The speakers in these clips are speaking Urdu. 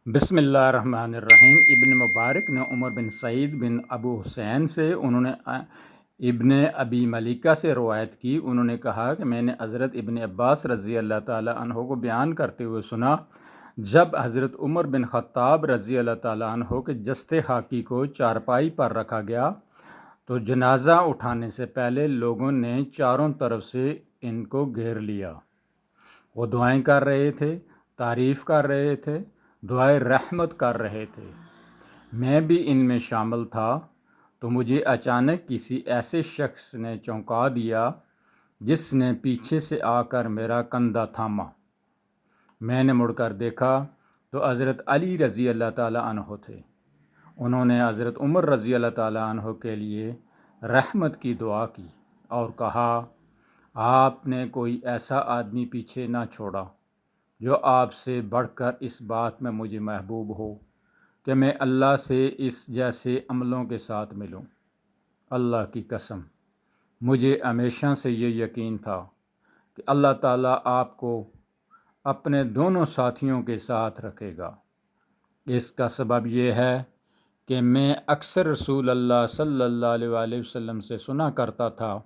بسم اللہ الرحمن الرحیم۔ ابن مبارک نے عمر بن سعید بن ابو حسین سے انہوں نے ابن ابی ملیکہ سے روایت کی، انہوں نے کہا کہ میں نے حضرت ابن عباس رضی اللہ تعالیٰ عنہ کو بیان کرتے ہوئے سنا، جب حضرت عمر بن خطاب رضی اللہ تعالیٰ عنہ کے جسد خاکی کو چارپائی پر رکھا گیا تو جنازہ اٹھانے سے پہلے لوگوں نے چاروں طرف سے ان کو گھیر لیا۔ وہ دعائیں کر رہے تھے، تعریف کر رہے تھے، دعائے رحمت کر رہے تھے۔ میں بھی ان میں شامل تھا تو مجھے اچانک کسی ایسے شخص نے چونکا دیا جس نے پیچھے سے آ کر میرا کندھا تھاما۔ میں نے مڑ کر دیکھا تو حضرت علی رضی اللہ تعالیٰ عنہ تھے۔ انہوں نے حضرت عمر رضی اللہ تعالیٰ عنہ کے لیے رحمت کی دعا کی اور کہا، آپ نے کوئی ایسا آدمی پیچھے نہ چھوڑا جو آپ سے بڑھ کر اس بات میں مجھے محبوب ہو کہ میں اللہ سے اس جیسے عملوں کے ساتھ ملوں۔ اللہ کی قسم، مجھے ہمیشہ سے یہ یقین تھا کہ اللہ تعالیٰ آپ کو اپنے دونوں ساتھیوں کے ساتھ رکھے گا۔ اس کا سبب یہ ہے کہ میں اکثر رسول اللہ صلی اللہ علیہ وآلہ وسلم سے سنا کرتا تھا،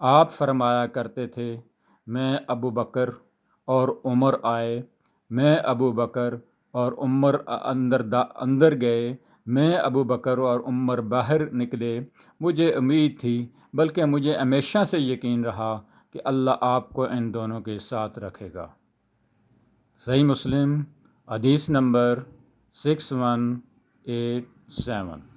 آپ فرمایا کرتے تھے، میں ابو بکر اور عمر آئے، میں ابو بکر اور عمر اندر گئے، میں ابو بکر اور عمر باہر نکلے۔ مجھے امید تھی، بلکہ مجھے ہمیشہ سے یقین رہا کہ اللہ آپ کو ان دونوں کے ساتھ رکھے گا۔ صحیح مسلم، حدیث نمبر 6187۔